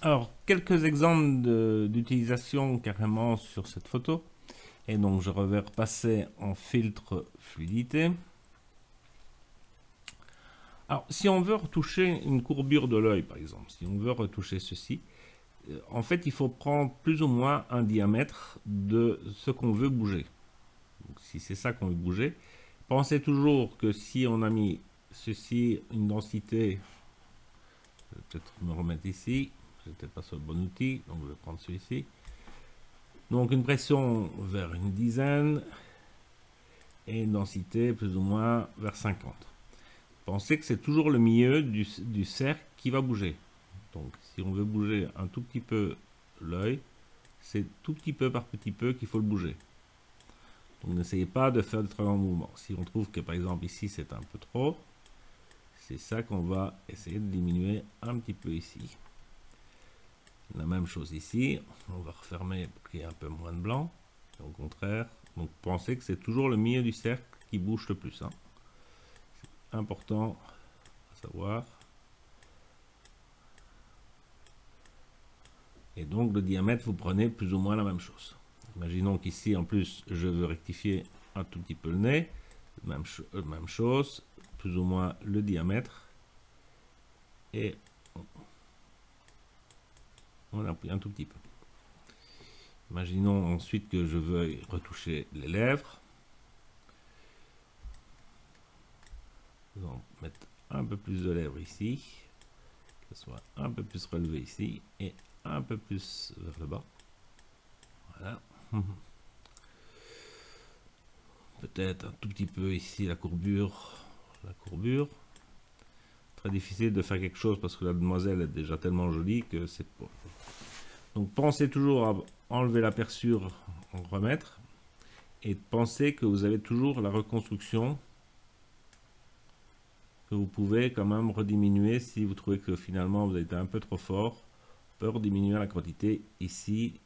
Alors, quelques exemples d'utilisation carrément sur cette photo. Et donc, je vais repasser en filtre fluidité. Alors, si on veut retoucher une courbure de l'œil, par exemple, si on veut retoucher ceci, en fait, il faut prendre plus ou moins un diamètre de ce qu'on veut bouger. Donc, si c'est ça qu'on veut bouger, pensez toujours que si on a mis ceci, une densité, je vais peut-être me remettre ici, je n'étais pas sur le bon outil, donc je vais prendre celui-ci. Donc une pression vers une dizaine et une densité plus ou moins vers 50. Pensez que c'est toujours le milieu du cercle qui va bouger. Donc si on veut bouger un tout petit peu l'œil, c'est tout petit peu par petit peu qu'il faut le bouger. Donc n'essayez pas de faire de très grands mouvements. Si on trouve que par exemple ici c'est un peu trop, c'est ça qu'on va essayer de diminuer un petit peu ici. La même chose ici, on va refermer pour qu'il y ait un peu moins de blanc. Au contraire, donc pensez que c'est toujours le milieu du cercle qui bouge le plus. Hein. C'est important à savoir. Et donc le diamètre, vous prenez plus ou moins la même chose. Imaginons qu'ici, en plus, je veux rectifier un tout petit peu le nez. Même chose, plus ou moins le diamètre. Et on appuie un tout petit peu. Imaginons ensuite que je veuille retoucher les lèvres. Nous allons mettre un peu plus de lèvres ici, qu'elles soient un peu plus relevées ici et un peu plus vers le bas. Voilà. Peut-être un tout petit peu ici la courbure. Très difficile de faire quelque chose parce que la demoiselle est déjà tellement jolie que c'est pas. Donc pensez toujours à enlever la perçure, en remettre, et pensez que vous avez toujours la reconstruction que vous pouvez quand même rediminuer si vous trouvez que finalement vous avez été un peu trop fort. On peut rediminuer la quantité ici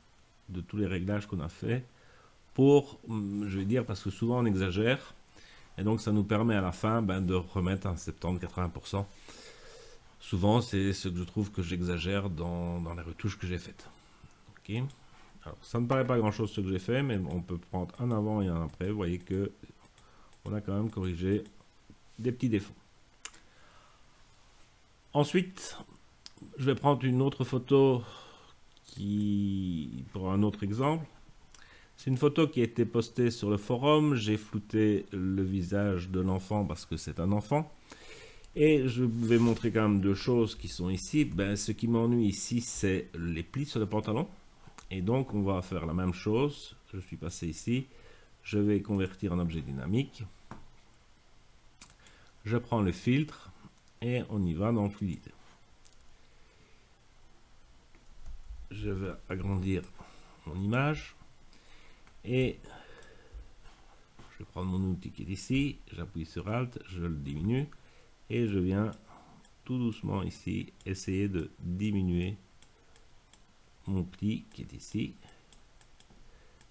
de tous les réglages qu'on a fait pour, je vais dire, parce que souvent on exagère et donc ça nous permet à la fin de remettre un 70-80%. Souvent c'est ce que je trouve que j'exagère dans les retouches que j'ai faites. Ok. Alors, ça ne paraît pas grand chose ce que j'ai fait, mais on peut prendre un avant et un après. Vous voyez que on a quand même corrigé des petits défauts. Ensuite, je vais prendre une autre photo pour un autre exemple. C'est une photo qui a été postée sur le forum. J'ai flouté le visage de l'enfant parce que c'est un enfant. Et je vais montrer quand même deux choses qui sont ici. Ce qui m'ennuie ici, c'est les plis sur le pantalon. Et donc, on va faire la même chose. Je suis passé ici. Je vais convertir en objet dynamique. Je prends le filtre et on y va dans fluidité. Je vais agrandir mon image et je vais prendre mon outil qui est ici. J'appuie sur Alt, je le diminue et je viens tout doucement ici essayer de diminuer mon pli qui est ici.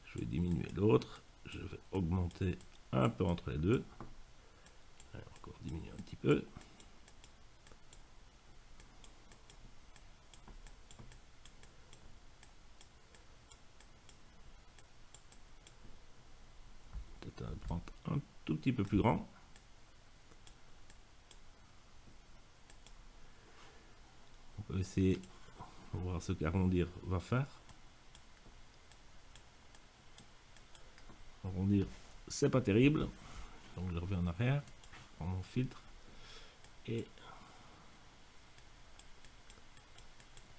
Je vais diminuer l'autre, je vais augmenter un peu entre les deux. Allez, encore diminuer un petit peu. Peut-être prendre un tout petit peu plus grand. On peut essayer de voir ce qu'arrondir va faire. Arrondir, c'est pas terrible. Donc je reviens en arrière, je prends mon filtre et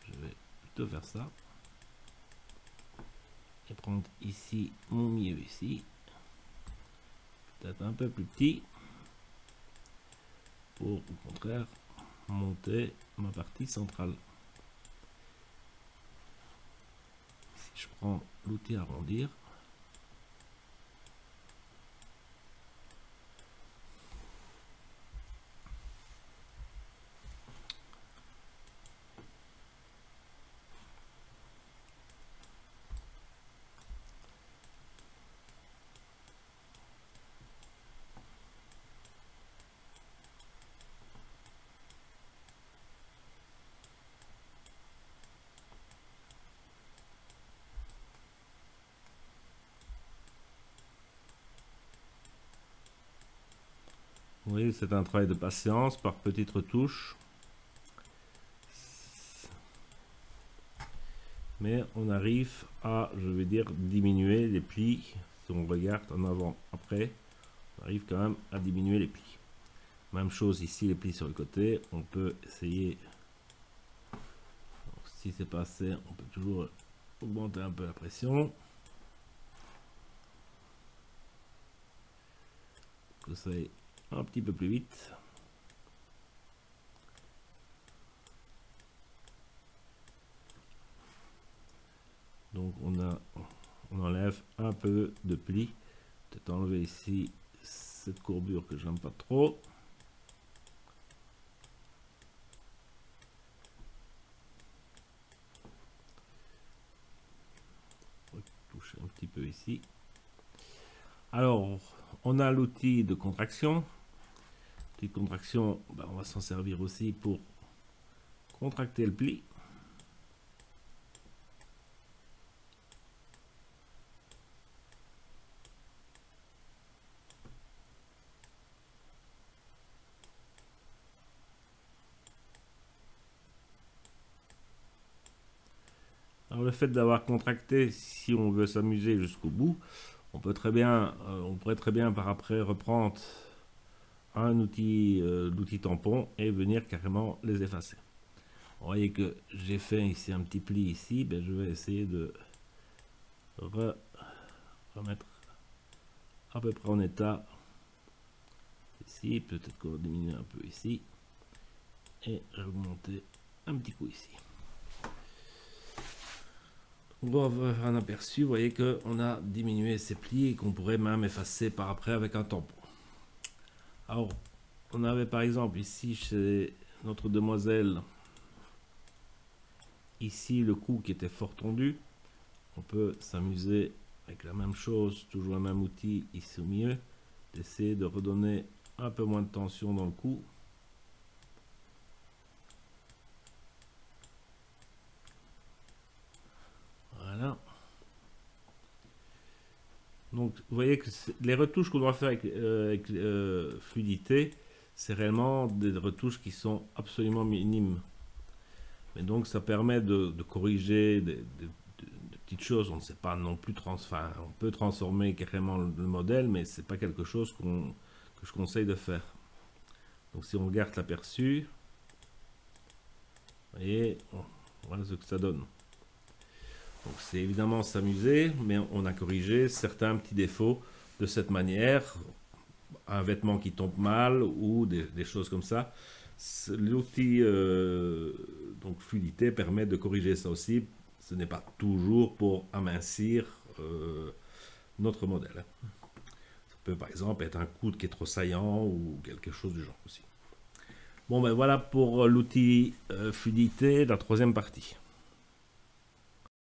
je vais plutôt faire ça. Et prendre ici mon milieu ici. Peut-être un peu plus petit. Pour au contraire monter ma partie centrale. Si je prends l'outil arrondir, Oui, c'est un travail de patience par petites retouches. Mais on arrive à, je vais dire, diminuer les plis. Si on regarde en avant, après, on arrive quand même à diminuer les plis. Même chose ici, les plis sur le côté. On peut essayer, donc, si c'est pas assez, on peut toujours augmenter un peu la pression. Que ça aille un petit peu plus vite. Donc on enlève un peu de pli. Peut-être enlever ici cette courbure que j'aime pas trop. On va toucher un petit peu ici. Alors, on a l'outil de contraction. L'outil de contraction, ben, on va s'en servir aussi pour contracter le pli. Alors le fait d'avoir contracté, si on veut s'amuser jusqu'au bout, on pourrait très bien par après reprendre un outil, l'outil tampon et venir carrément les effacer. Vous voyez que j'ai fait ici un petit pli ici, ben je vais essayer de remettre à peu près en état ici, peut-être qu'on va diminuer un peu ici et augmenter un petit coup ici. On va avoir un aperçu, vous voyez qu'on a diminué ces plis et qu'on pourrait même effacer par après avec un tampon. Alors, on avait par exemple ici chez notre demoiselle, ici le cou qui était fort tendu. On peut s'amuser avec la même chose, toujours le même outil ici au milieu, d'essayer de redonner un peu moins de tension dans le cou. Voilà. Donc vous voyez que les retouches qu'on doit faire avec fluidité, c'est réellement des retouches qui sont absolument minimes. Mais donc ça permet de corriger des petites choses. On ne sait pas non plus on peut transformer carrément le modèle, mais c'est pas quelque chose que je conseille de faire. Donc si on regarde l'aperçu, vous voyez, voilà ce que ça donne. Donc c'est évidemment s'amuser, mais on a corrigé certains petits défauts de cette manière. Un vêtement qui tombe mal ou des choses comme ça. L'outil donc fluidité permet de corriger ça aussi. Ce n'est pas toujours pour amincir notre modèle. Ça peut par exemple être un coude qui est trop saillant ou quelque chose du genre aussi. Bon ben voilà pour l'outil fluidité, la troisième partie.